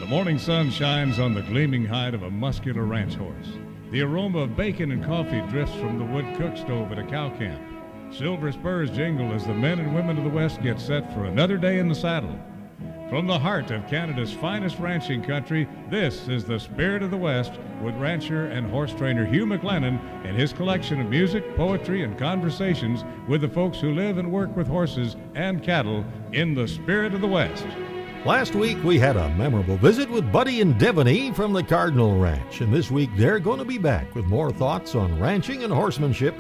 morning sun shines on the gleaming hide of a muscular ranch horse. The aroma of bacon and coffee drifts from the wood cook stove at a cow camp. Silver spurs jingle as the men and women of the West get set for another day in the saddle. From the heart of Canada's finest ranching country, this is the Spirit of the West with rancher and horse trainer Hugh McLennan and his collection of music, poetry, and conversations with the folks who live and work with horses and cattle in the Spirit of the West. Last week we had a memorable visit with Buddy and Devaney from the Cardinal Ranch, and this week they're going to be back with more thoughts on ranching and horsemanship.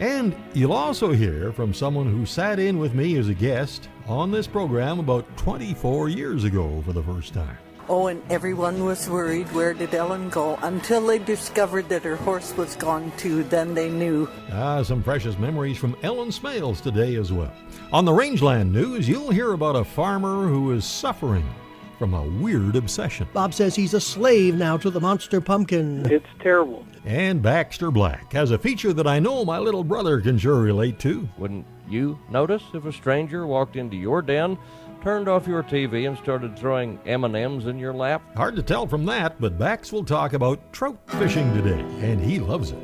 And you'll also hear from someone who sat in with me as a guest on this program about 24 years ago for the first time. Oh, and everyone was worried, where did Ellen go? Until they discovered that her horse was gone too, then they knew. Some precious memories from Ellen Smales today as well. On the Rangeland News, you'll hear about a farmer who is suffering from a weird obsession. Bob says he's a slave now to the monster pumpkin. It's terrible. And Baxter Black has a feature that I know my little brother can sure relate to. Wouldn't you notice if a stranger walked into your den, turned off your TV, and started throwing M&Ms in your lap? Hard to tell from that, but Bax will talk about trout fishing today, and he loves it.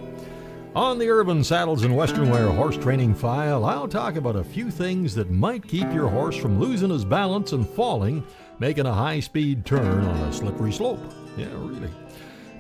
On the Urban Saddles and Western Wear horse training file, I'll talk about a few things that might keep your horse from losing his balance and falling, making a high-speed turn on a slippery slope. Yeah, really.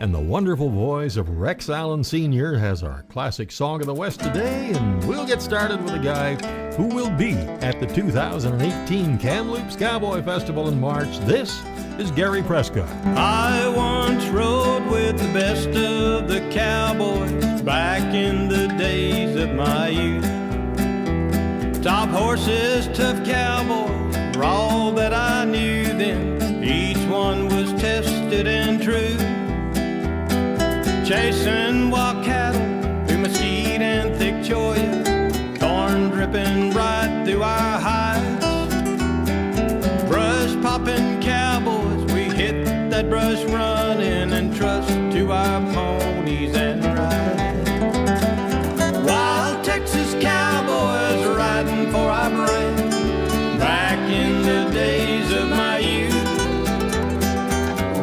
And the wonderful voice of Rex Allen Sr. has our classic song of the West today, and we'll get started with a guy who will be at the 2018 Kamloops Cowboy Festival in March. This is Gary Prescott. I once rode with the best of the cowboys back in the days of my youth. Top horses, tough cowboys were all that I knew then. Each one was tested and true. Chasing wild cattle through mesquite and thick cholla, thorn dripping right through our hides. Brush popping cowboys, we hit that brush running and trust to our ponies and ride. Wild Texas cowboys riding for our brand, back in the days of my youth.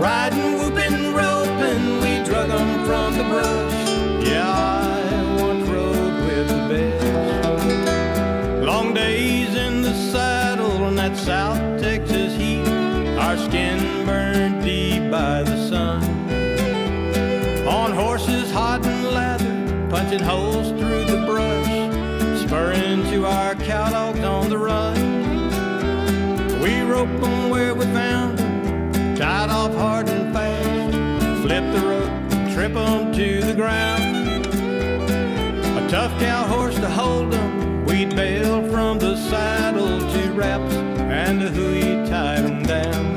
Riding, whooping, roping, we drug 'em from the brush. Yeah, I once rode with the best. Long days in the saddle in that South Texas heat, our skin burned deep by the sun. On horses hot and lather, punching holes through the brush, spurring to our cow dogs on the run. We rope 'em where we found 'em, tied off hard and fast, flip the rope, trip 'em to the ground. A tough cow horse to hold 'em, we'd bail from the saddle to wraps, and the hooey tied 'em down.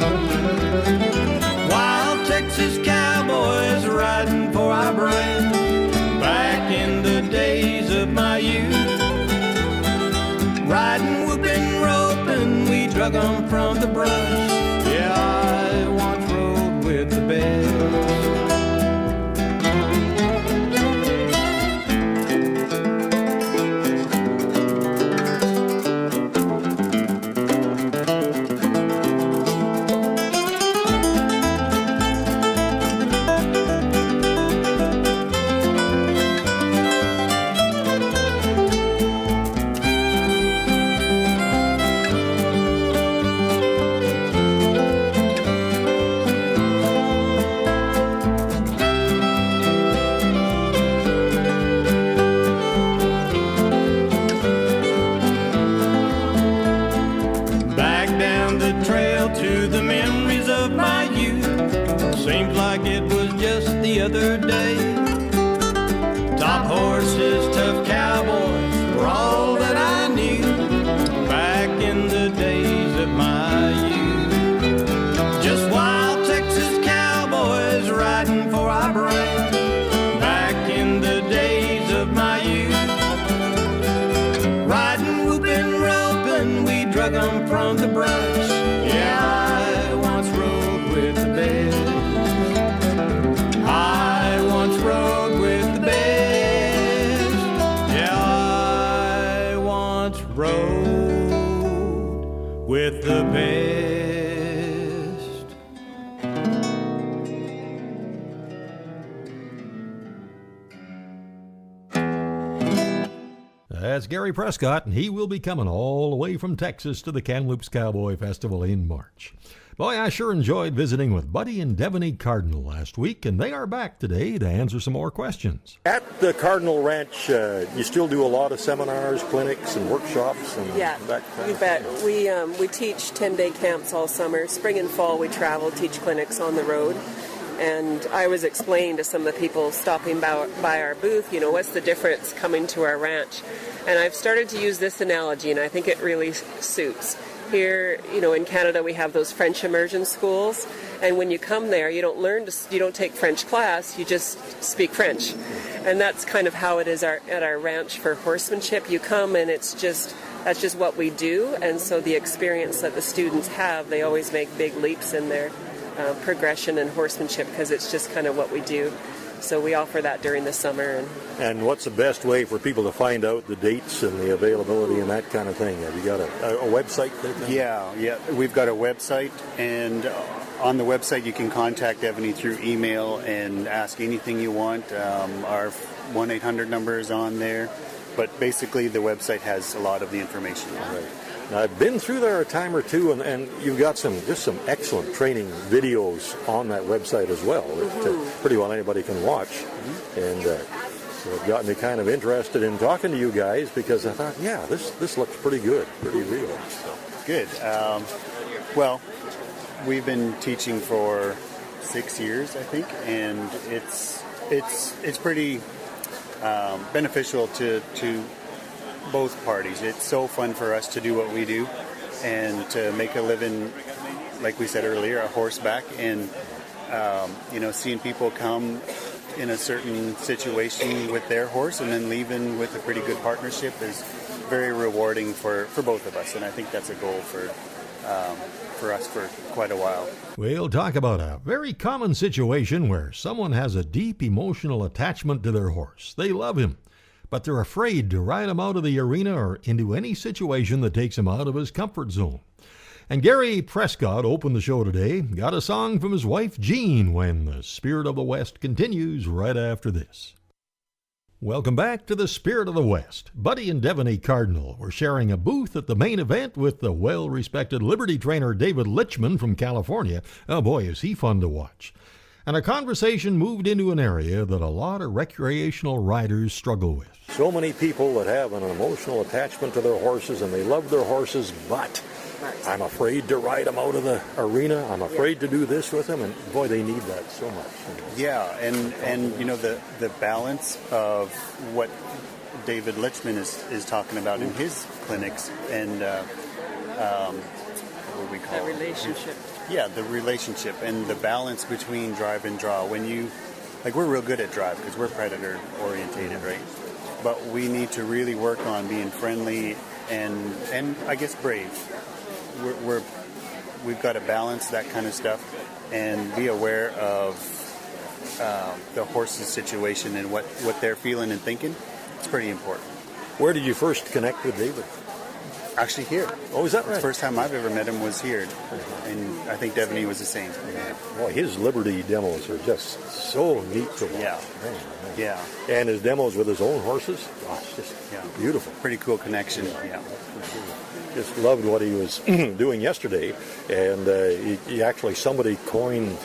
Wild Texas cowboys riding for our brand, back in the days of my youth. Riding, whooping, roping, we drug 'em from the brush. Yeah, I once rode with the best. Seems like it was just the other day. Top horses, tough cowboys were all that I knew back in the days of my youth. Just wild Texas cowboys riding for our brand, back in the days of my youth. Riding, whooping, roping, we drug 'em from the brush. Yeah, I once rode with the best. I once rode with the best. Yeah, I once rode with the best. That's Gary Prescott, and he will be coming all the way from Texas to the Kamloops Cowboy Festival in March. Boy, I sure enjoyed visiting with Buddy and Devaney Cardinal last week, and they are back today to answer some more questions. At the Cardinal Ranch, you still do a lot of seminars, clinics, and workshops? And yeah, that kind you bet. We teach 10-day camps all summer. Spring and fall we travel, teach clinics on the road. And I was explaining to some of the people stopping by our booth, what's the difference coming to our ranch. And I've started to use this analogy, and I think it really suits. Here, in Canada, we have those French immersion schools, and when you come there, you don't take French class, you just speak French. And that's kind of how it is at our ranch for horsemanship. You come, and that's just what we do, and so the experience that the students have, they always make big leaps in their progression and horsemanship because it's just kind of what we do. So we offer that during the summer. And what's the best way for people to find out the dates and the availability and that kind of thing? Have you got a website? Yeah. We've got a website, and on the website you can contact Devaney through email and ask anything you want. Our 1-800 number is on there, but basically the website has a lot of the information. Right. Now, I've been through there a time or two, and you've got some excellent training videos on that website as well that pretty well anybody can watch. And so it got me kind of interested in talking to you guys because I thought, yeah, this looks pretty good, pretty real. So. Good. Well, we've been teaching for 6 years, I think, and it's pretty beneficial to both parties. It's so fun for us to do what we do and to make a living, like we said earlier, a horseback, and seeing people come in a certain situation with their horse and then leaving with a pretty good partnership is very rewarding for both of us, and I think that's a goal for us for quite a while. We'll talk about a very common situation where someone has a deep emotional attachment to their horse. They love him, but they're afraid to ride him out of the arena or into any situation that takes him out of his comfort zone. And Gary Prescott opened the show today, got a song from his wife Jean when the Spirit of the West continues right after this. Welcome back to the Spirit of the West. Buddy and Devaney Cardinal were sharing a booth at the main event with the well-respected Liberty trainer David Litchman from California. Oh boy, is he fun to watch. And our conversation moved into an area that a lot of recreational riders struggle with. So many people that have an emotional attachment to their horses, and they love their horses, but I'm afraid to ride them out of the arena. I'm afraid to do this with them, and boy, they need that so much. Yeah, and the balance of what David Litchman is talking about in his clinics, and what would we call the relationship. Yeah, the relationship and the balance between drive and draw. When we're real good at drive because we're predator orientated, right? But we need to really work on being friendly and I guess brave. We've got to balance that kind of stuff and be aware of the horse's situation and what they're feeling and thinking. It's pretty important. Where did you first connect with David? Actually here. Oh, is that right? The first time I've ever met him was here, and I think Devaney was the same. Well, his Liberty demos are just so neat to watch. Yeah. Man. Yeah. And his demos with his own horses, it's just beautiful. Pretty cool connection. Yeah. Just loved what he was doing yesterday, and he actually, somebody coined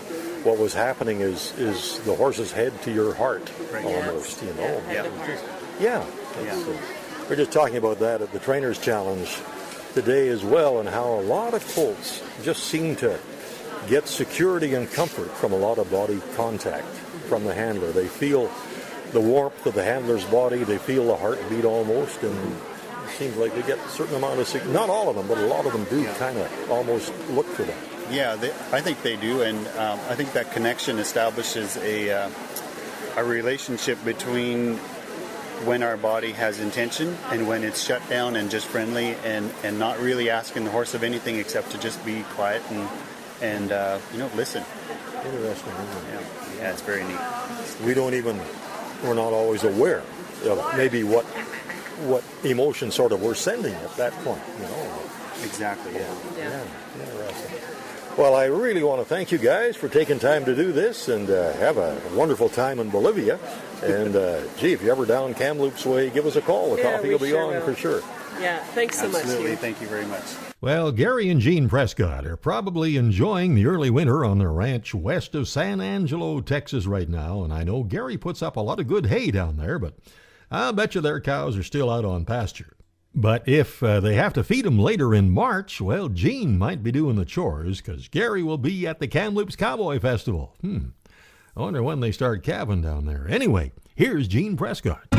what was happening is the horse's head to your heart, almost, Yeah. We're just talking about that at the Trainers Challenge today as well, and how a lot of colts just seem to get security and comfort from a lot of body contact from the handler. They feel the warmth of the handler's body, they feel the heartbeat almost, and it seems like they get a certain amount of not all of them, but a lot of them do kind of almost look for that. Yeah, I think they do, and I think that connection establishes a relationship between when our body has intention and when it's shut down and just friendly and not really asking the horse of anything except to just be quiet and listen. Interesting. Yeah, it's very neat. We're not always aware of maybe what what emotion sort of we're sending at that point, you know. Exactly, yeah. Yeah. Interesting. Well, I really want to thank you guys for taking time to do this, and have a wonderful time in Bolivia. And, gee, if you're ever down Kamloops way, give us a call. The coffee will be on for sure. Yeah, thanks so much. Absolutely, thank you very much. Well, Gary and Jean Prescott are probably enjoying the early winter on their ranch west of San Angelo, Texas right now, and I know Gary puts up a lot of good hay down there, but I'll bet you their cows are still out on pasture. But if they have to feed them later in March, well, Jean might be doing the chores, because Gary will be at the Kamloops Cowboy Festival. I wonder when they start calving down there. Anyway, here's Jean Prescott.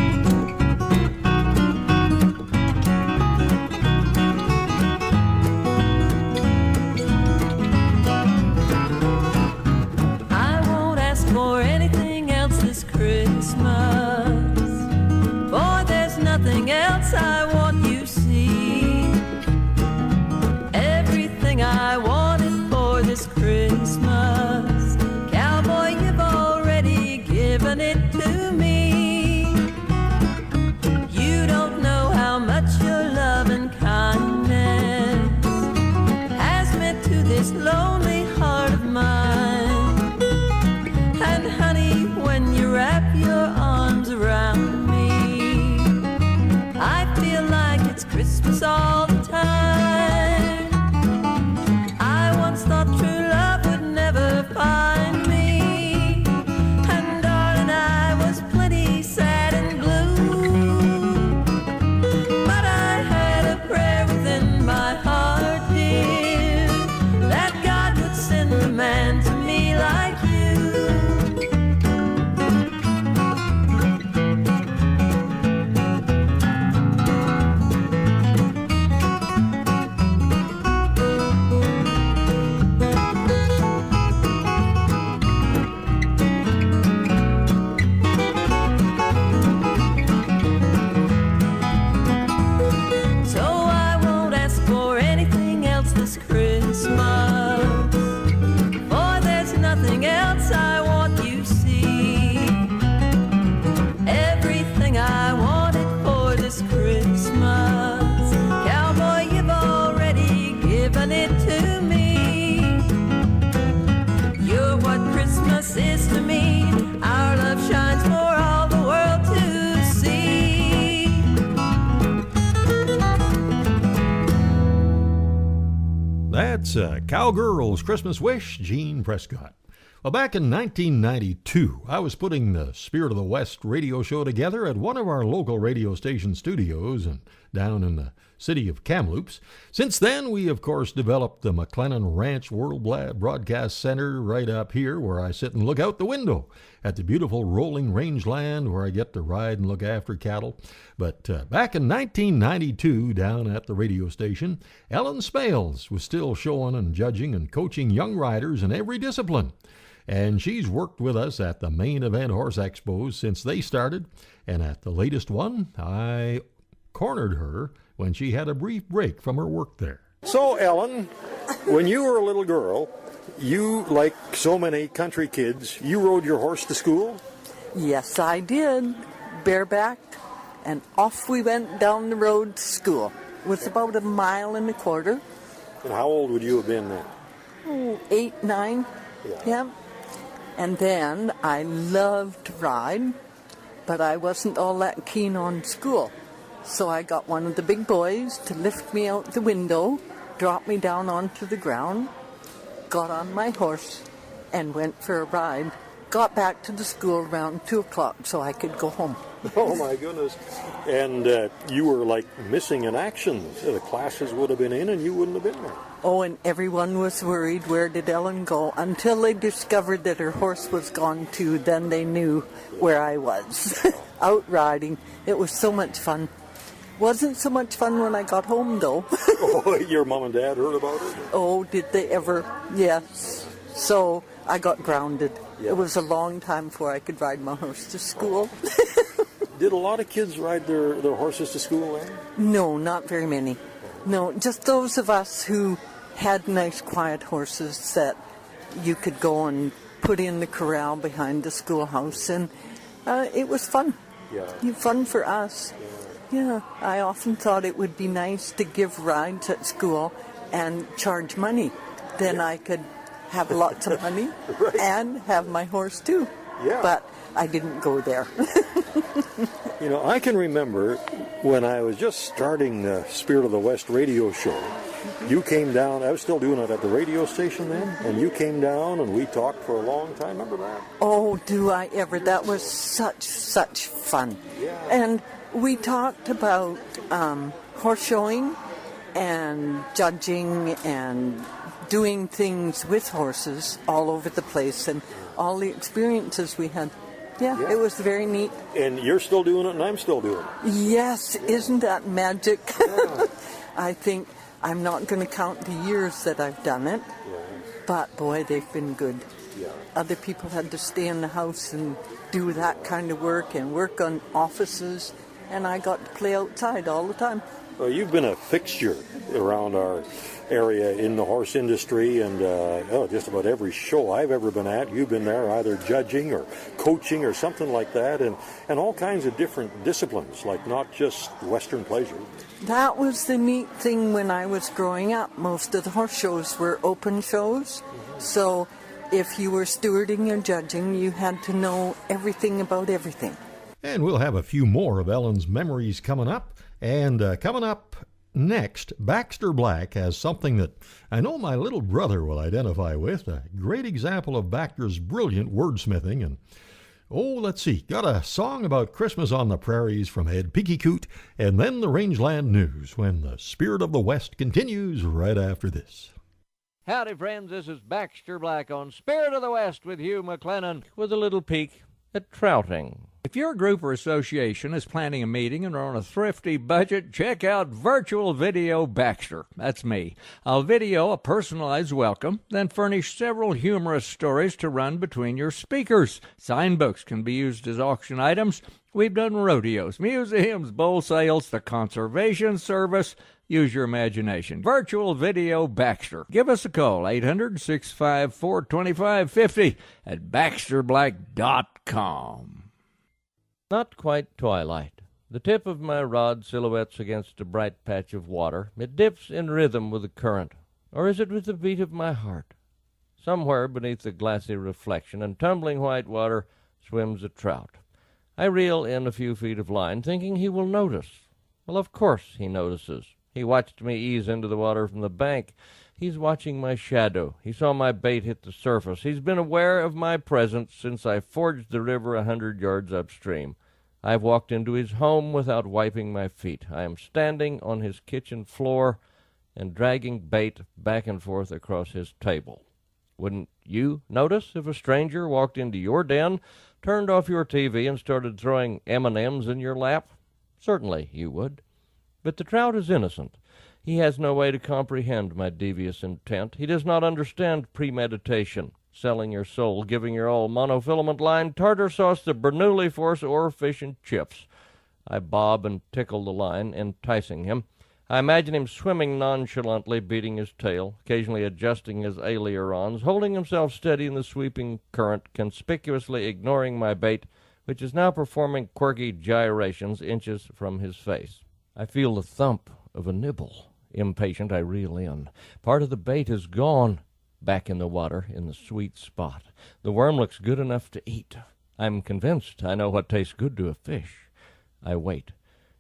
Nothing else I want, you see. Everything I wanted for this Christmas, cowboy, you've already given it to me. You don't know how much your love and kindness has meant to this lonely heart of mine. And honey, when you wrap your arms around me, I feel like it's Christmas all the time. I once thought true love would never find me, and darling, I was plenty sad and blue. But I had a prayer within my heart, dear, that God would send a man to me like you. Is to me, our love shines for all the world to see. That's a Cowgirl's Christmas Wish, Jean Prescott. Well, back in 1992, I was putting the Spirit of the West radio show together at one of our local radio station studios and down in the city of Kamloops. Since then, we, of course, developed the McLennan Ranch World Broadcast Center right up here where I sit and look out the window at the beautiful rolling rangeland where I get to ride and look after cattle. But back in 1992, down at the radio station, Ellen Spales was still showing and judging and coaching young riders in every discipline. And she's worked with us at the main event horse expos since they started. And at the latest one, I cornered her when she had a brief break from her work there. So, Ellen, when you were a little girl, you, like so many country kids, you rode your horse to school? Yes, I did. Barebacked, and off we went down the road to school. It was about 1.25 miles. And how old would you have been then? Oh, 8, 9. Yeah. And then I loved to ride, but I wasn't all that keen on school. So I got one of the big boys to lift me out the window, drop me down onto the ground, got on my horse, and went for a ride. Got back to the school around 2 o'clock so I could go home. Oh, my goodness. And you were like missing in action. The classes would have been in and you wouldn't have been there. Oh, and everyone was worried, where did Ellen go? Until they discovered that her horse was gone too, then they knew where I was. Out riding. It was so much fun. Wasn't so much fun when I got home, though. Oh, your mom and dad heard about it? Oh, did they ever? Yes. So I got grounded. Yeah. It was a long time before I could ride my horse to school. Did a lot of kids ride their horses to school then? No, not very many. No, just those of us who had nice, quiet horses that you could go and put in the corral behind the schoolhouse, and it was fun. Yeah. Fun for us. Yeah, I often thought it would be nice to give rides at school and charge money. Then I could have lots of money Right. and have my horse too. Yeah. But I didn't go there. You know, I can remember when I was just starting the Spirit of the West radio show. You came down, I was still doing it at the radio station then, and you came down and we talked for a long time. Remember that? Oh, do I ever. That was such fun. Yeah. And we talked about horse showing and judging and doing things with horses all over the place and all the experiences we had. Yeah, it was very neat. And you're still doing it and I'm still doing it. Yes, isn't that magic? Yeah. I think I'm not going to count the years that I've done it, but boy, they've been good. Yeah. Other people had to stay in the house and do that kind of work and work on offices, and I got to play outside all the time. Well, you've been a fixture around our area in the horse industry, and just about every show I've ever been at, you've been there either judging or coaching or something like that, and all kinds of different disciplines, like not just Western pleasure. That was the neat thing when I was growing up. Most of the horse shows were open shows, so if you were stewarding or judging, you had to know everything about everything. And we'll have a few more of Ellen's memories coming up. And coming up next, Baxter Black has something that I know my little brother will identify with, a great example of Baxter's brilliant wordsmithing. And, let's see, got a song about Christmas on the prairies from Ed Peekycoot, and then the Rangeland News when the Spirit of the West continues right after this. Howdy, friends. This is Baxter Black on Spirit of the West with Hugh McLennan with a little peek at trouting. If your group or association is planning a meeting and are on a thrifty budget, check out Virtual Video Baxter. That's me. I'll video a personalized welcome, then furnish several humorous stories to run between your speakers. Signbooks can be used as auction items. We've done rodeos, museums, bull sales, the Conservation Service. Use your imagination. Virtual Video Baxter. Give us a call, 800-654-2550 at baxterblack.com. Not quite twilight. The tip of my rod silhouettes against a bright patch of water. It dips in rhythm with the current. Or is it with the beat of my heart? Somewhere beneath the glassy reflection and tumbling white water swims a trout. I reel in a few feet of line, thinking he will notice. Well, of course he notices. He watched me ease into the water from the bank. He's watching my shadow. He saw my bait hit the surface. He's been aware of my presence since I forged the river 100 yards upstream. I've walked into his home without wiping my feet. I am standing on his kitchen floor and dragging bait back and forth across his table. Wouldn't you notice if a stranger walked into your den, turned off your TV, and started throwing M&Ms in your lap? Certainly you would. But the trout is innocent. He has no way to comprehend my devious intent. He does not understand premeditation, selling your soul, giving your all, monofilament line, tartar sauce, the Bernoulli force, or fish and chips. I bob and tickle the line, enticing him. I imagine him swimming nonchalantly, beating his tail, occasionally adjusting his ailerons, holding himself steady in the sweeping current, conspicuously ignoring my bait, which is now performing quirky gyrations inches from his face. I feel the thump of a nibble. Impatient, I reel in. Part of the bait is gone. Back in the water, in the sweet spot. The worm looks good enough to eat. I'm convinced I know what tastes good to a fish. I wait.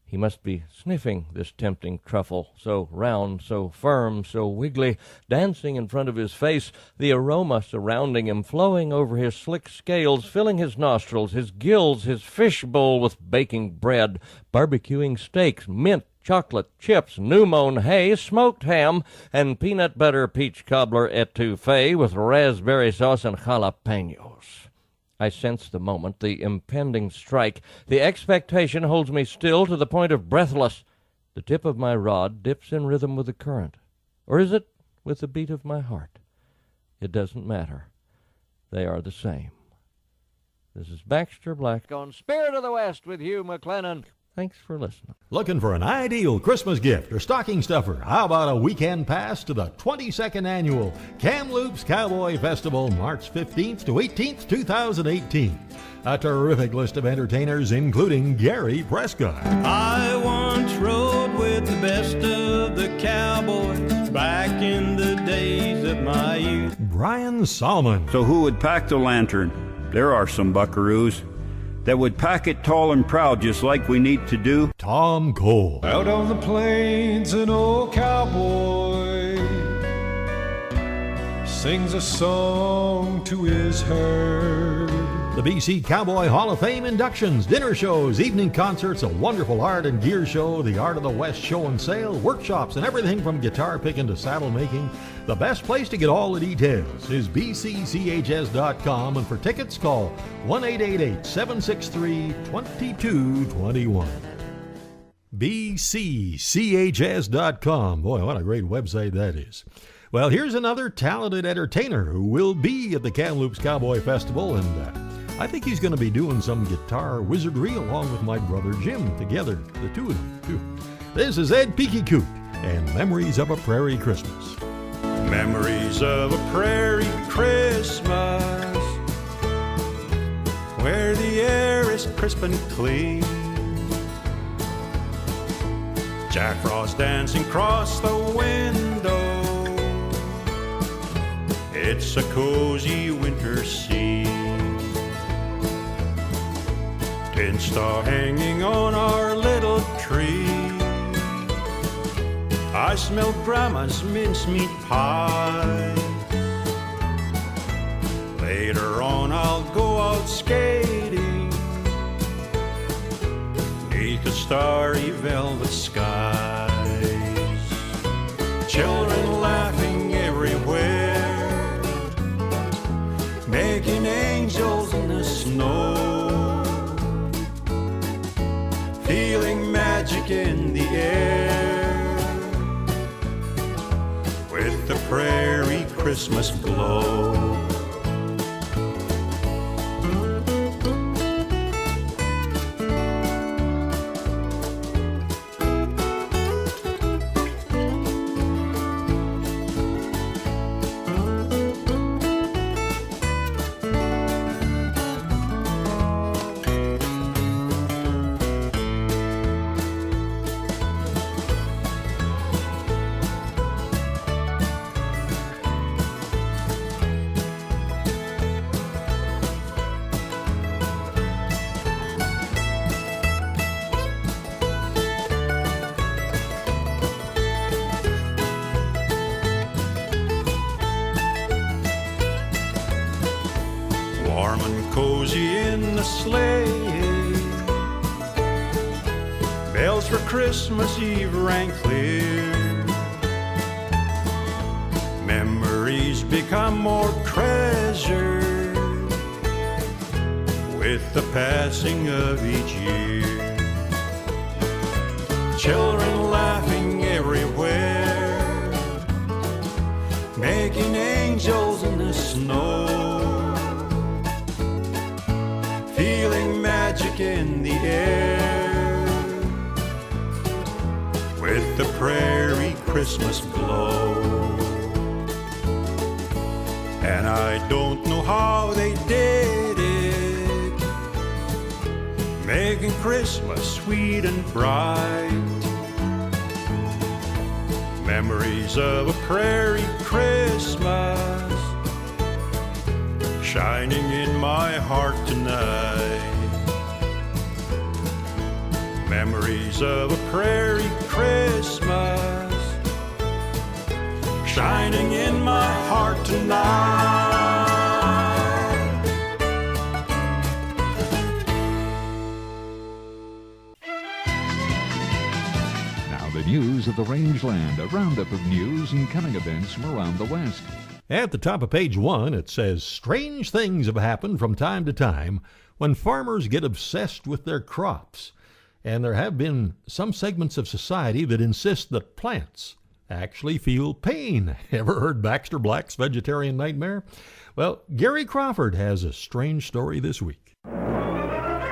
He must be sniffing this tempting truffle, so round, so firm, so wiggly, dancing in front of his face, the aroma surrounding him, flowing over his slick scales, filling his nostrils, his gills, his fish bowl with baking bread, barbecuing steaks, mint, chocolate, chips, new-mown hay, smoked ham, and peanut butter peach cobbler etouffee with raspberry sauce and jalapenos. I sense the moment, the impending strike. The expectation holds me still to the point of breathless. The tip of my rod dips in rhythm with the current. Or is it with the beat of my heart? It doesn't matter. They are the same. This is Baxter Black on Spirit of the West with Hugh McLennan. Thanks for listening. Looking for an ideal Christmas gift or stocking stuffer? How about a weekend pass to the 22nd Annual Kamloops Cowboy Festival, March 15th to 18th, 2018. A terrific list of entertainers, including Gary Prescott. I once rode with the best of the cowboys back in the days of my youth. Brian Salmon. So who would pack the lantern? There are some buckaroos that would pack it tall and proud just like we need to do. Tom Cole. Out on the plains an old cowboy sings a song to his herd. The BC Cowboy Hall of Fame inductions, dinner shows, evening concerts, a wonderful art and gear show, the Art of the West show and sale, workshops, and everything from guitar picking to saddle making. The best place to get all the details is bcchs.com, and for tickets, call 1-888-763-2221. bcchs.com. Boy, what a great website that is. Well, here's another talented entertainer who will be at the Kamloops Cowboy Festival, and I think he's going to be doing some guitar wizardry along with my brother Jim together, the two of them, too. This is Ed Peekycoot and Memories of a Prairie Christmas. Memories of a prairie Christmas, where the air is crisp and clean. Jack Frost dancing across the window, it's a cozy winter scene. Tin star hanging on our little tree. I smell Grandma's mincemeat pie. Later on I'll go out skating 'neath the starry velvet skies. Children laughing everywhere, making angels in the snow, feeling magic in the air with the prairie Christmas glow. Warm and cozy in the sleigh, bells for Christmas Eve rang clear. Memories become more treasured with the passing of each year. Children laughing everywhere, making angels in the snow, feeling magic in the air with the prairie Christmas glow. And I don't know how they did it, making Christmas sweet and bright. Memories of a prairie Christmas shining in my heart tonight. Memories of a prairie Christmas shining in my heart tonight. Now the news of the rangeland, a roundup of news and coming events from around the West. At the top of page 1, it says, strange things have happened from time to time when farmers get obsessed with their crops. And there have been some segments of society that insist that plants actually feel pain. Ever heard Baxter Black's Vegetarian Nightmare? Well, Gary Crawford has a strange story this week.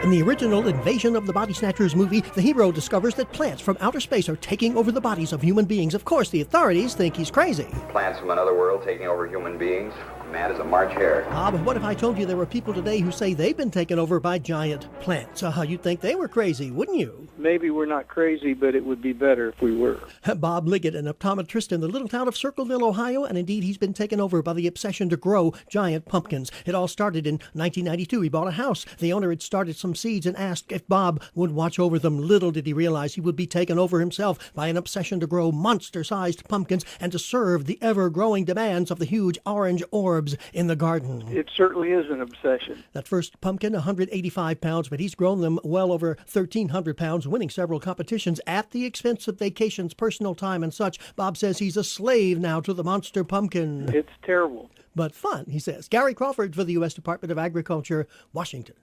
In the original Invasion of the Body Snatchers movie, the hero discovers that plants from outer space are taking over the bodies of human beings. Of course, the authorities think he's crazy. Plants from another world taking over human beings. Mad as a March hare. But what if I told you there were people today who say they've been taken over by giant plants? You'd think they were crazy, wouldn't you? Maybe we're not crazy, but it would be better if we were. Bob Liggett, an optometrist in the little town of Circleville, Ohio, and indeed he's been taken over by the obsession to grow giant pumpkins. It all started in 1992. He bought a house. The owner had started some seeds and asked if Bob would watch over them. Little did he realize he would be taken over himself by an obsession to grow monster-sized pumpkins and to serve the ever-growing demands of the huge orange orbs in the garden. It certainly is an obsession. That first pumpkin, 185 pounds, but he's grown them well over 1,300 pounds, winning several competitions at the expense of vacations, personal time, and such. Bob says he's a slave now to the monster pumpkin. It's terrible. But fun, he says. Gary Crawford for the U.S. Department of Agriculture, Washington.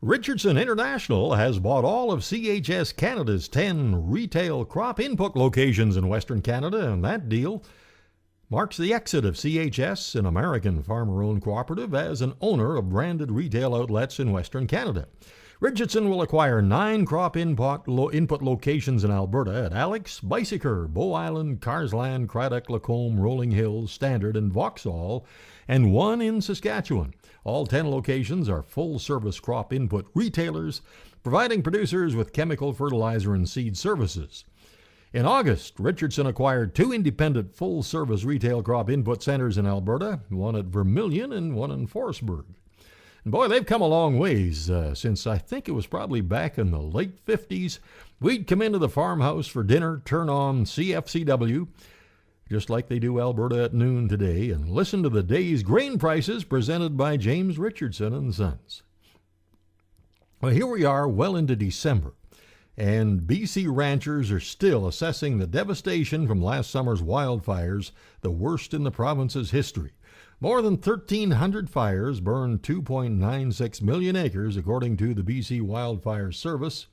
Richardson International has bought all of CHS Canada's 10 retail crop input locations in Western Canada, and that deal marks the exit of CHS, an American farmer-owned cooperative, as an owner of branded retail outlets in Western Canada. Richardson will acquire 9 crop input locations in Alberta at Alex, Bicycle, Bow Island, Carsland, Craddock, Lacombe, Rolling Hills, Standard, and Vauxhall, and 1 in Saskatchewan. All 10 locations are full-service crop input retailers, providing producers with chemical, fertilizer, and seed services. In August, Richardson acquired 2 independent full-service retail crop input centers in Alberta, one at Vermilion and one in Forestburg. And boy, they've come a long ways since I think it was probably back in the late 50s. We'd come into the farmhouse for dinner, turn on CFCW, just like they do Alberta at noon today, and listen to the day's grain prices presented by James Richardson and Sons. Well, here we are well into December, and BC ranchers are still assessing the devastation from last summer's wildfires, the worst in the province's history. More than 1,300 fires burned 2.96 million acres, according to the BC Wildfire Service.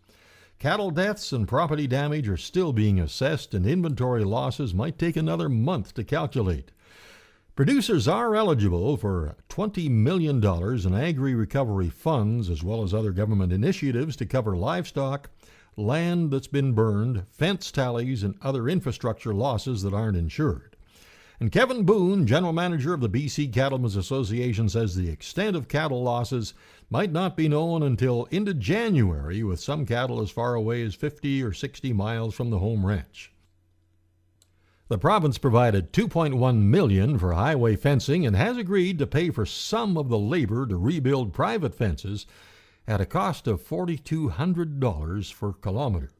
Cattle deaths and property damage are still being assessed, and inventory losses might take another month to calculate. Producers are eligible for $20 million in agri-recovery funds, as well as other government initiatives to cover livestock, land that's been burned, fence tallies, and other infrastructure losses that aren't insured. And Kevin Boone, general manager of the BC Cattlemen's Association, says the extent of cattle losses might not be known until into January, with some cattle as far away as 50 or 60 miles from the home ranch. The province provided $2.1 million for highway fencing and has agreed to pay for some of the labor to rebuild private fences at a cost of $4,200 per kilometer.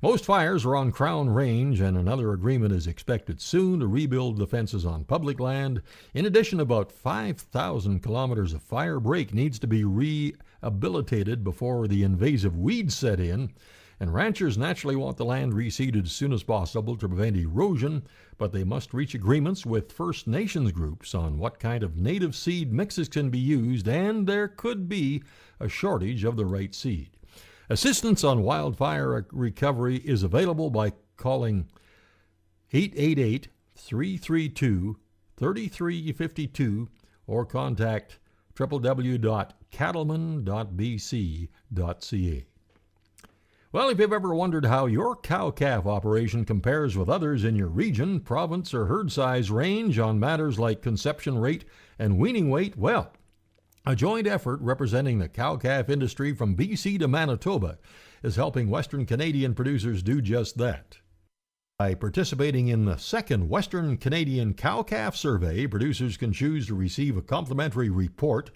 Most fires are on Crown Range, and another agreement is expected soon to rebuild the fences on public land. In addition, about 5,000 kilometers of fire break needs to be rehabilitated before the invasive weeds set in, and ranchers naturally want the land reseeded as soon as possible to prevent erosion, but they must reach agreements with First Nations groups on what kind of native seed mixes can be used, and there could be a shortage of the right seed. Assistance on wildfire recovery is available by calling 888-332-3352 or contact www.cattleman.bc.ca. Well, if you've ever wondered how your cow-calf operation compares with others in your region, province, or herd size range on matters like conception rate and weaning weight, well, a joint effort representing the cow-calf industry from BC to Manitoba is helping Western Canadian producers do just that. By participating in the second Western Canadian Cow-Calf Survey, producers can choose to receive a complimentary report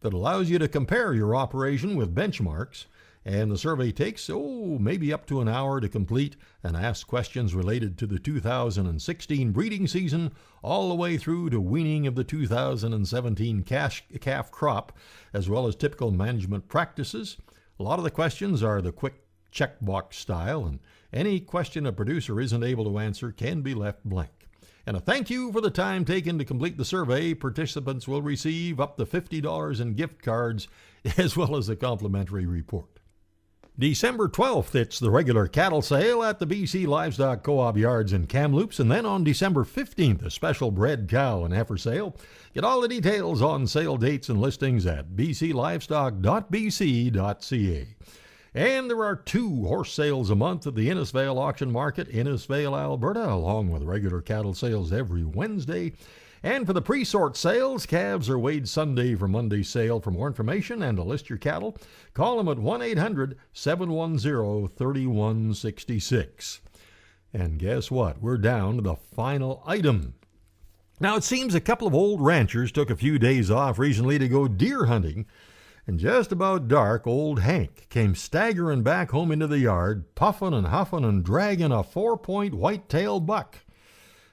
that allows you to compare your operation with benchmarks, and the survey takes, maybe up to an hour to complete and asks questions related to the 2016 breeding season all the way through to weaning of the 2017 calf crop, as well as typical management practices. A lot of the questions are the quick checkbox style, and any question a producer isn't able to answer can be left blank. And a thank you for the time taken to complete the survey. Participants will receive up to $50 in gift cards, as well as a complimentary report. December 12th, it's the regular cattle sale at the BC Livestock Co-op yards in Kamloops, and then on December 15th, a special bred cow and heifer sale. Get all the details on sale dates and listings at bclivestock.bc.ca. And there are 2 horse sales a month at the Innisfail Auction Market, Innisfail, Alberta, along with regular cattle sales every Wednesday. And for the pre-sort sales, calves are weighed Sunday for Monday sale. For more information and to list your cattle, call them at 1-800-710-3166. And guess what? We're down to the final item. Now, it seems a couple of old ranchers took a few days off recently to go deer hunting, and just about dark, old Hank came staggering back home into the yard, puffing and huffing and dragging a 4-point white-tailed buck.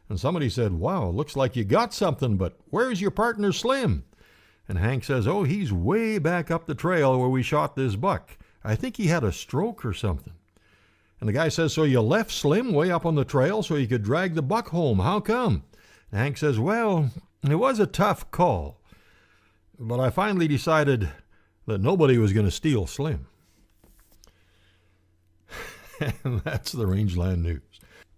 And somebody said, "Wow, looks like you got something, but where's your partner Slim?" And Hank says, "Oh, he's way back up the trail where we shot this buck. I think he had a stroke or something." And the guy says, "So you left Slim way up on the trail so you could drag the buck home. How come?" And Hank says, "Well, it was a tough call, but I finally decided that nobody was going to steal Slim." And that's the Rangeland News.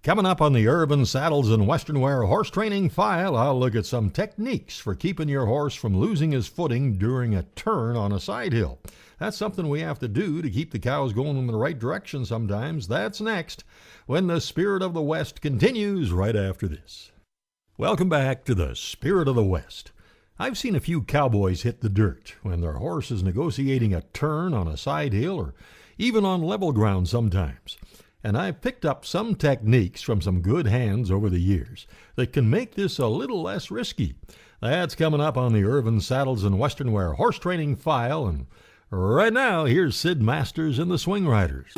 Coming up on the Urban Saddles and Western Wear Horse Training File, I'll look at some techniques for keeping your horse from losing his footing during a turn on a side hill. That's something we have to do to keep the cows going in the right direction sometimes. That's next, when the Spirit of the West continues right after this. Welcome back to the Spirit of the West. I've seen a few cowboys hit the dirt when their horse is negotiating a turn on a side hill or even on level ground sometimes. And I've picked up some techniques from some good hands over the years that can make this a little less risky. That's coming up on the Irvin Saddles and Western Wear Horse Training File. And right now, here's Sid Masters and the Swing Riders.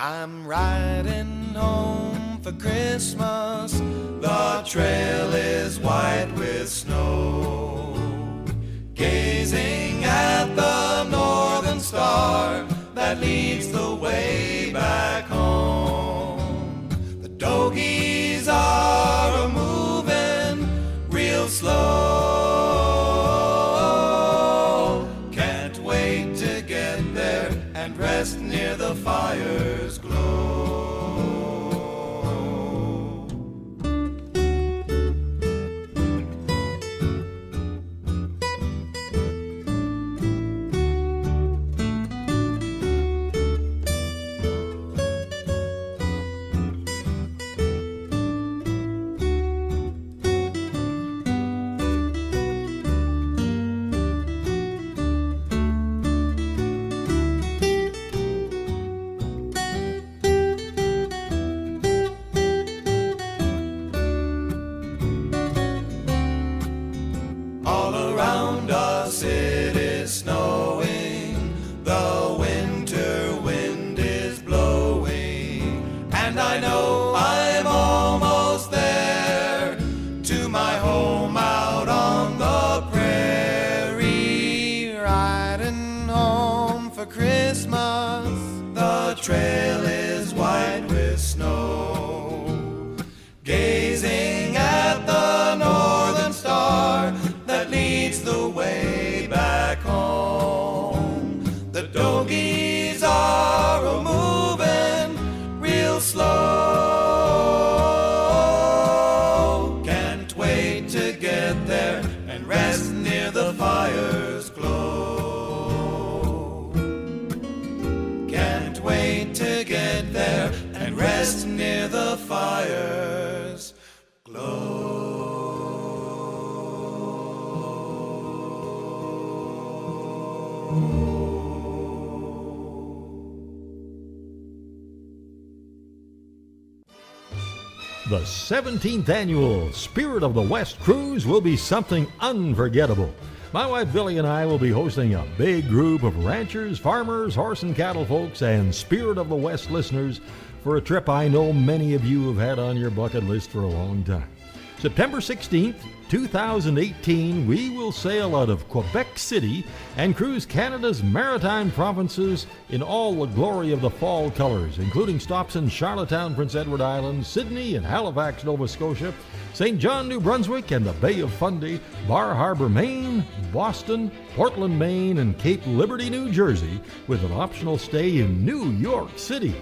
I'm riding home for Christmas. The trail is white with snow. Gazing at the northern star that leads the way back home. The dogies are a-moving real slow. Can't wait to get there and rest near the fire's glow. Trail is white with snow. Gazing at the northern star that leads the way back home. The dogies are a-moving real slow. Can't wait to get there and rest near the fire's glow. Wait to get there and rest near the fire's glow. The 17th annual Spirit of the West Cruise will be something unforgettable. My wife Billy and I will be hosting a big group of ranchers, farmers, horse and cattle folks, and Spirit of the West listeners for a trip I know many of you have had on your bucket list for a long time. September 16th, 2018, we will sail out of Quebec City and cruise Canada's maritime provinces in all the glory of the fall colors, including stops in Charlottetown, Prince Edward Island, Sydney and Halifax, Nova Scotia, St. John, New Brunswick and the Bay of Fundy, Bar Harbor, Maine, Boston, Portland, Maine, and Cape Liberty, New Jersey, with an optional stay in New York City.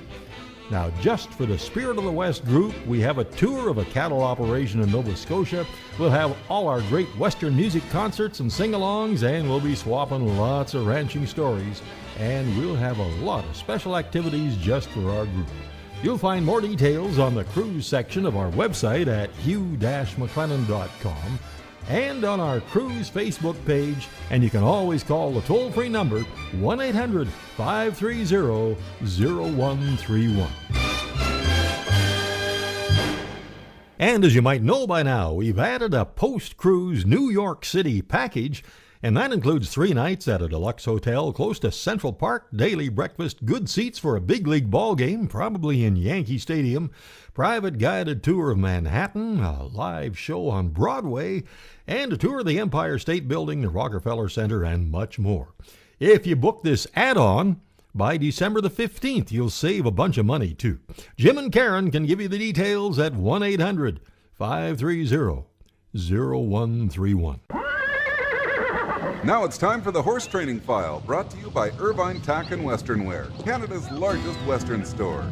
Now, just for the Spirit of the West group, we have a tour of a cattle operation in Nova Scotia. We'll have all our great Western music concerts and sing-alongs, and we'll be swapping lots of ranching stories. And we'll have a lot of special activities just for our group. You'll find more details on the cruise section of our website at hugh-mclennan.com and on our cruise Facebook page, and you can always call the toll-free number 1-800-530-0131. And as you might know by now, we've added a post-cruise New York City package, and that includes 3 nights at a deluxe hotel close to Central Park, daily breakfast, good seats for a big league ball game, probably in Yankee Stadium, private guided tour of Manhattan, a live show on Broadway, and a tour of the Empire State Building, the Rockefeller Center, and much more. If you book this add-on by December the 15th, you'll save a bunch of money, too. Jim and Karen can give you the details at 1-800-530-0131. Now it's time for the Horse Training File, brought to you by Irvine Tack and Western Wear, Canada's largest Western store.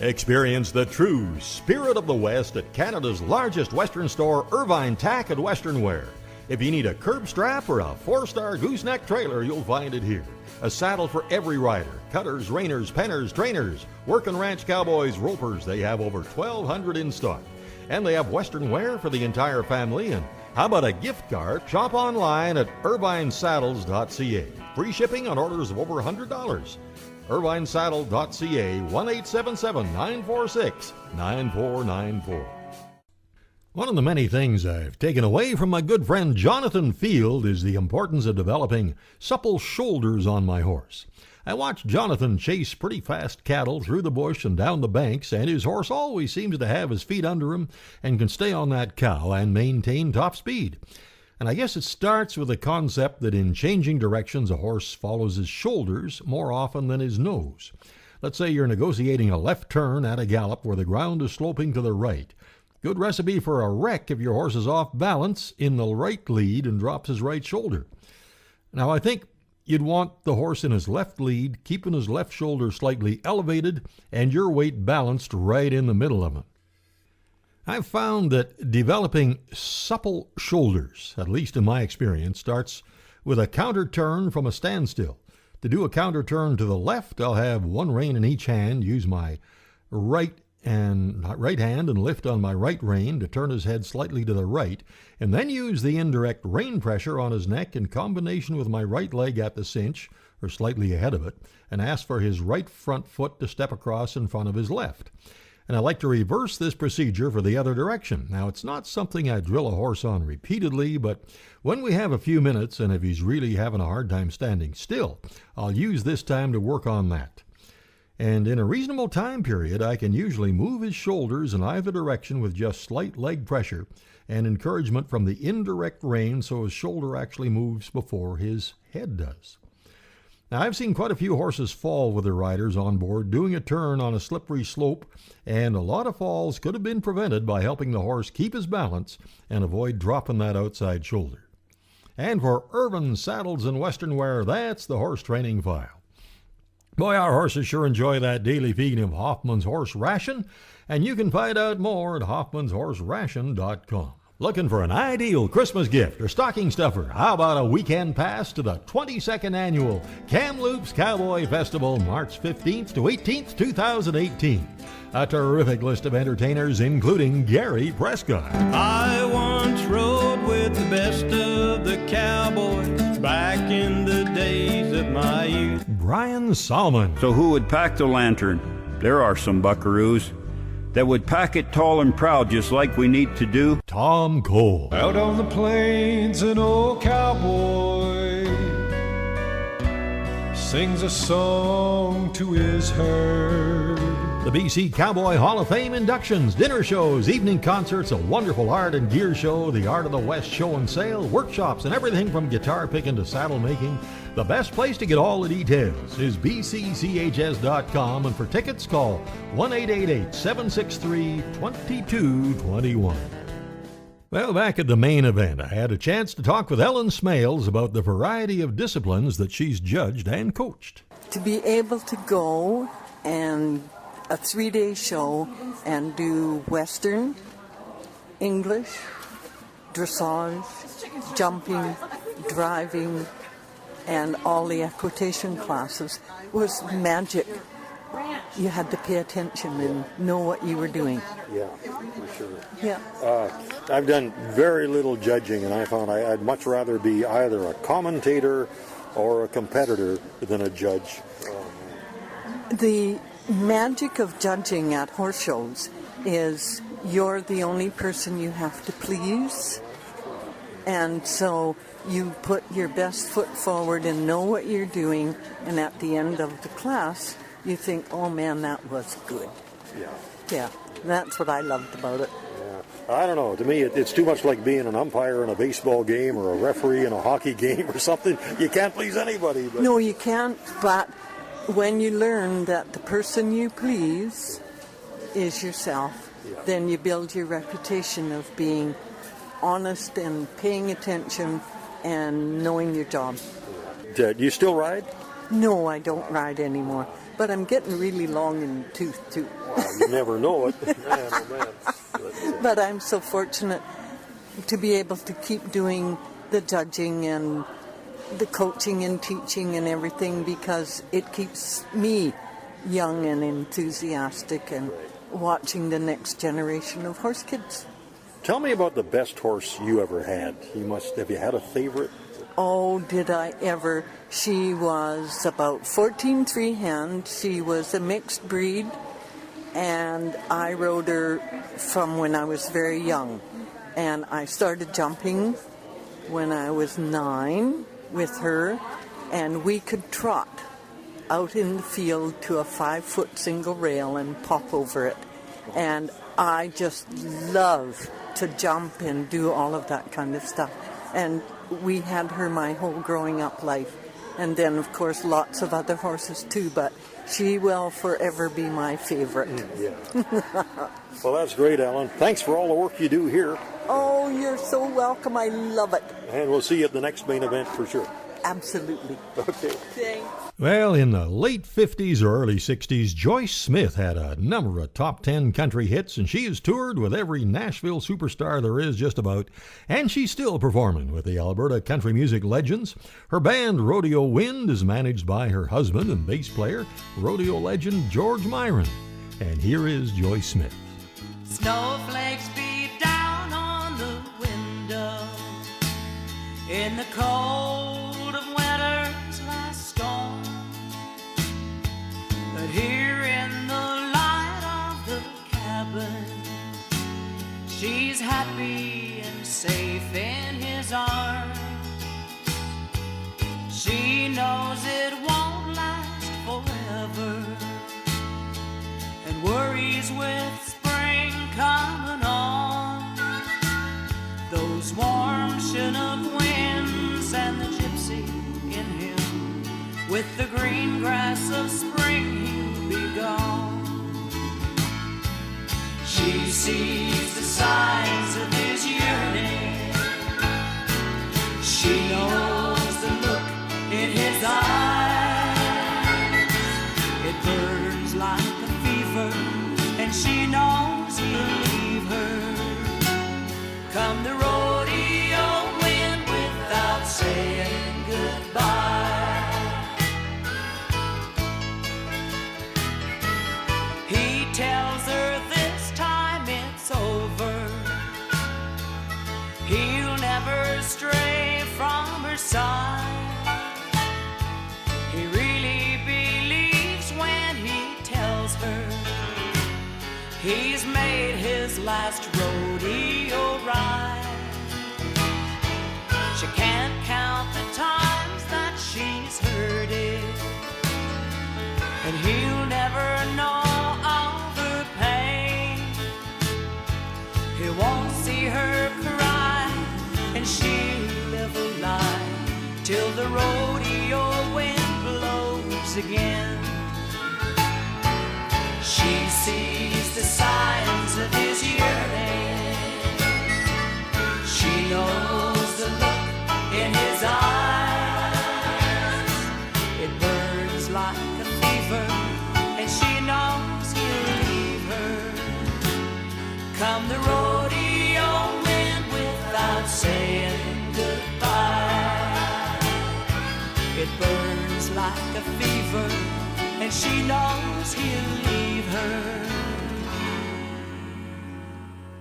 Experience the true Spirit of the West at Canada's largest Western store, Irvine Tack and Western Wear. If you need a curb strap or a 4-star gooseneck trailer, you'll find it here. A saddle for every rider. Cutters, reiners, penners, trainers, working ranch cowboys, ropers. They have over 1,200 in stock. And they have Western wear for the entire family. And how about a gift card? Shop online at irvinesaddles.ca. Free shipping on orders of over $100. irvinesaddle.ca, 1-877-946-9494. One of the many things I've taken away from my good friend Jonathan Field is the importance of developing supple shoulders on my horse. I watched Jonathan chase pretty fast cattle through the bush and down the banks, and his horse always seems to have his feet under him and can stay on that cow and maintain top speed. And I guess it starts with the concept that in changing directions, a horse follows his shoulders more often than his nose. Let's say you're negotiating a left turn at a gallop where the ground is sloping to the right. Good recipe for a wreck if your horse is off balance in the right lead and drops his right shoulder. Now, I think you'd want the horse in his left lead, keeping his left shoulder slightly elevated and your weight balanced right in the middle of him. I've found that developing supple shoulders, at least in my experience, starts with a counter turn from a standstill. To do a counter turn to the left, I'll have one rein in each hand, use my right hand and lift on my right rein to turn his head slightly to the right, and then use the indirect rein pressure on his neck in combination with my right leg at the cinch, or slightly ahead of it, and ask for his right front foot to step across in front of his left. And I like to reverse this procedure for the other direction. Now, it's not something I drill a horse on repeatedly, but when we have a few minutes, and if he's really having a hard time standing still, I'll use this time to work on that. And in a reasonable time period, I can usually move his shoulders in either direction with just slight leg pressure and encouragement from the indirect rein so his shoulder actually moves before his head does. Now, I've seen quite a few horses fall with their riders on board doing a turn on a slippery slope, and a lot of falls could have been prevented by helping the horse keep his balance and avoid dropping that outside shoulder. And for Irvine Saddles and Western Wear, that's the Horse Training File. Boy, our horses sure enjoy that daily feeding of Hoffman's Horse Ration, and you can find out more at hoffmanshorseration.com. Looking for an ideal Christmas gift or stocking stuffer? How about a weekend pass to the 22nd Annual Kamloops Cowboy Festival, March 15th to 18th, 2018. A terrific list of entertainers, including Gary Prescott. I once rode with the best of the cowboys back in the days of my youth. Brian Salmon. So who would pack the lantern? There are some buckaroos that would pack it tall and proud just like we need to do? Tom Cole. Out on the plains, an old cowboy sings a song to his herd. The BC Cowboy Hall of Fame inductions, dinner shows, evening concerts, a wonderful art and gear show, the Art of the West show and sale, workshops, and everything from guitar picking to saddle making. The best place to get all the details is bcchs.com, and for tickets, call 1-888-763-2221. Well, back at the main event, I had a chance to talk with Ellen Smales about the variety of disciplines that she's judged and coached. To be able to go and a 3-day show and do Western, English, dressage, jumping, driving, and all the equitation classes was magic. You had to pay attention and know what you were doing. Yeah, for sure. Yeah. I've done very little judging, and I found I'd much rather be either a commentator or a competitor than a judge. The magic of judging at horse shows is you're the only person you have to please, and so you put your best foot forward and know what you're doing, and at the end of the class you think, oh man, that was good. Yeah, that's what I loved about it. I don't know. To me, it's too much like being an umpire in a baseball game or a referee in a hockey game or something. You can't please anybody. But... No, you can't, but when you learn that the person you please is yourself, then you build your reputation of being honest and paying attention and knowing your job. Do you still ride? No, I don't ride anymore, but I'm getting really long in the tooth, too. Wow, you never know it. Man, oh man. But I'm so fortunate to be able to keep doing the judging and the coaching and teaching and everything, because it keeps me young and enthusiastic and watching the next generation of horse kids. Tell me about the best horse you ever had. Have you had a favorite? Oh, did I ever. She was about 14 3-hand. She was a mixed breed, and I rode her from when I was very young. And I started jumping when I was 9 with her, and we could trot out in the field to a 5-foot single rail and pop over it. And I just love to jump and do all of that kind of stuff. And we had her my whole growing up life. And then, of course, lots of other horses too, but she will forever be my favorite. Well, that's great, Ellen. Thanks for all the work you do here. Oh, you're so welcome. I love it. And we'll see you at the next main event for sure. Absolutely. Okay. Thanks. Well, in the late 50s or early 60s, Joyce Smith had a number of top 10 country hits, and she has toured with every Nashville superstar there is just about, and she's still performing with the Alberta country music legends. Her band, Rodeo Wind, is managed by her husband and bass player, rodeo legend George Myron. And here is Joyce Smith. Snowflakes beat down on the window in the cold of winter's last storm. But here in the light of the cabin, she's happy and safe in his arms. She knows it won't last forever, and worries with spring coming on. Those warm Chinook winds and the gypsy in him, with the green grass of spring he'll be gone. She sees the signs of his yearning. She knows the look in his eyes. It burns like a fever, and she knows he'll leave her come the rodeo wind without saying goodbye. He tells her this time it's over. He'll never stray from her side. He really believes when he tells her He's made his last rodeo ride. She can't count the times that she's heard it, and he'll never know of her pain. He won't see her cry, and she'll live a lie till the rodeo wind blows again. She sees the signs of his yearning. She knows the look in his eyes. It burns like a fever, and she knows he'll leave her come the rodeo wind without saying goodbye. It burns like a fever, and she knows he'll leave her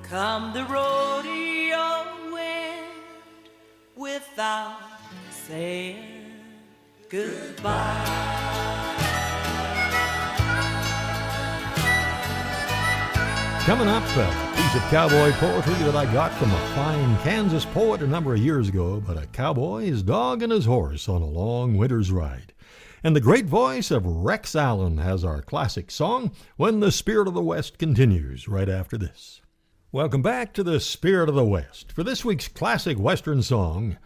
come the rodeo wind without saying goodbye. Coming up, a piece of cowboy poetry that I got from a fine Kansas poet a number of years ago about a cowboy, his dog, and his horse on a long winter's ride. And the great voice of Rex Allen has our classic song, When the Spirit of the West, continues right after this. Welcome back to the Spirit of the West. For this week's classic Western song,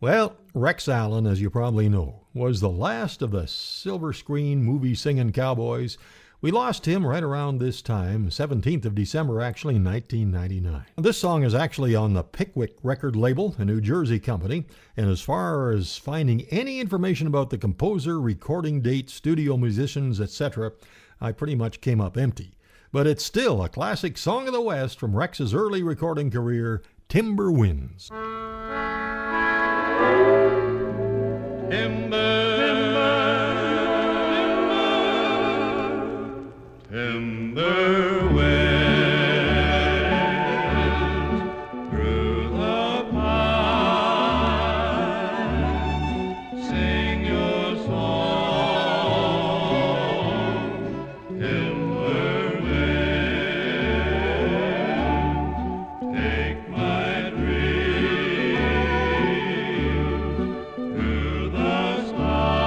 well, Rex Allen, as you probably know, was the last of the silver screen movie singing cowboys. We lost him right around this time, 17th of December, actually, 1999. This song is actually on the Pickwick record label, a New Jersey company, and as far as finding any information about the composer, recording date, studio musicians, etc., I pretty much came up empty. But it's still a classic song of the West from Rex's early recording career, Timber Winds. Timber winds through the pine, sing your song. Timber winds, take my dreams through the stars.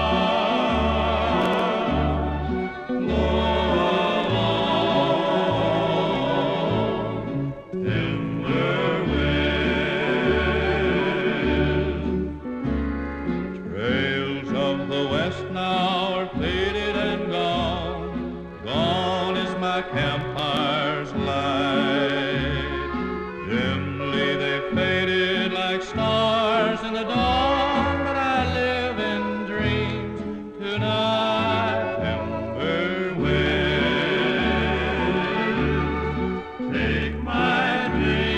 Trails of the West now are faded and gone. Gone is my campire's light. Dimly they faded like stars in the dawn, but I live in dreams tonight. Timber wind, take my dreams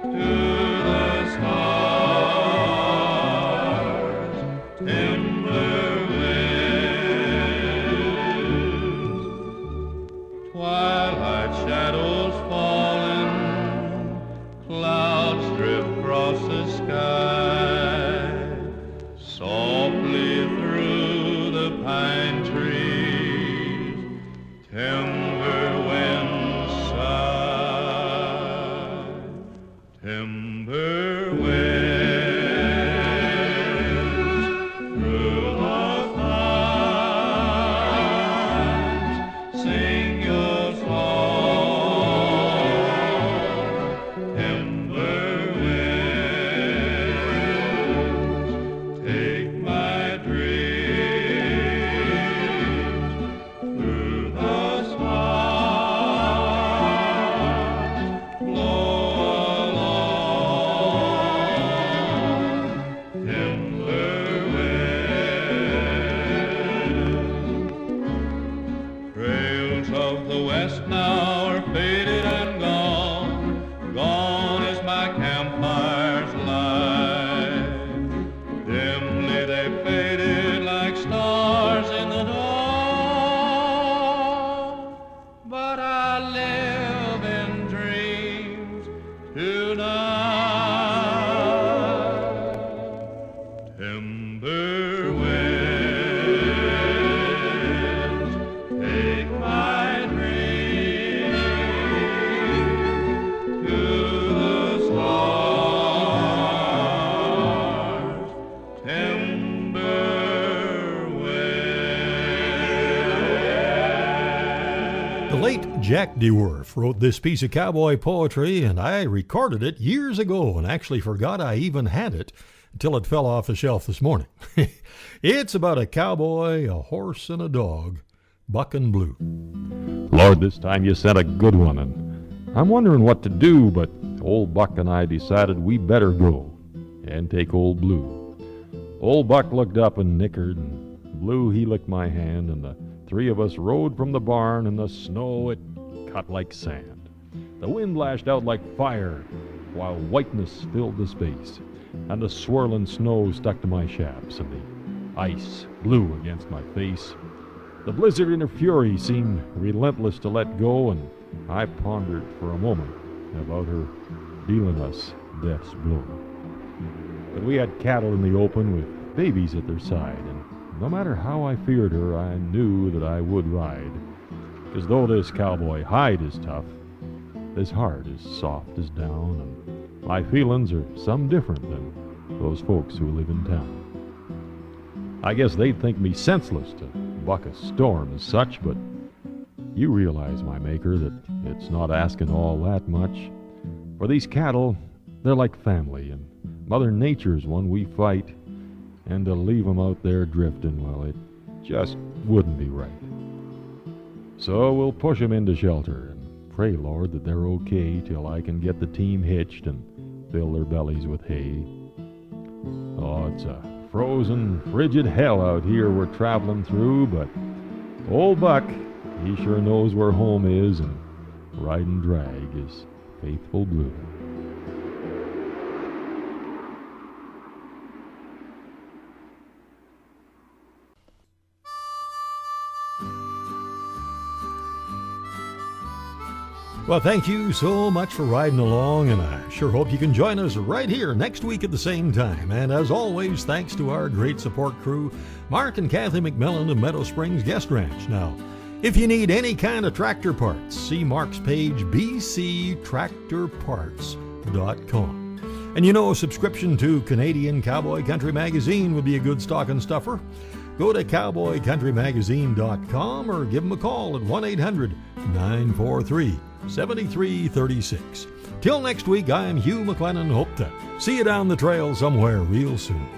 to the stars. Timber winds, twilight shadows falling, clouds drift across the sky, softly through the pine trees. Timber winds sigh. Timber winds through the pines, sing your song. Timber winds, take my dreams through the stars. Blow along, timber winds. Trails of the West now are faded and gone. Gone is my campire's light. Dimly they faded like stars in the dawn, but I live in dreams tonight. Timber winds, take my The late Jack DeWerff wrote this piece of cowboy poetry, and I recorded it years ago and actually forgot I even had it until it fell off the shelf this morning. It's about a cowboy, a horse, and a dog, Buck and Blue. Lord, this time you sent a good one, and I'm wondering what to do, but old Buck and I decided we better go and take old Blue. Old Buck looked up and nickered, and Blue, he licked my hand, and the three of us rode from the barn in the snow. It cut like sand. The wind lashed out like fire, while whiteness filled the space, and the swirling snow stuck to my chaps, and the ice blew against my face. The blizzard in her fury seemed relentless to let go, and I pondered for a moment about her dealing us death's blow. But we had cattle in the open with babies at their side, and no matter how I feared her, I knew that I would ride. 'Cause though this cowboy hide is tough, this heart is soft as down, and my feelings are some different than those folks who live in town. I guess they'd think me senseless to buck a storm as such, but you realize, my maker, that it's not asking all that much. For these cattle, they're like family, and Mother Nature's one we fight. And to leave them out there drifting, well, it just wouldn't be right. So we'll push them into shelter and pray, Lord, that they're okay till I can get the team hitched and fill their bellies with hay. Oh, it's a frozen, frigid hell out here we're traveling through, but old Buck, he sure knows where home is, and ride and drag is faithful Blue. Well, thank you so much for riding along, and I sure hope you can join us right here next week at the same time. And as always, thanks to our great support crew, Mark and Kathy McMillan of Meadow Springs Guest Ranch. Now, if you need any kind of tractor parts, see Mark's page, bctractorparts.com. And you know, a subscription to Canadian Cowboy Country Magazine would be a good stocking stuffer. Go to cowboycountrymagazine.com or give them a call at 1-800-943-7336. Till next week, I'm Hugh McLennan. Hope to see you down the trail somewhere real soon.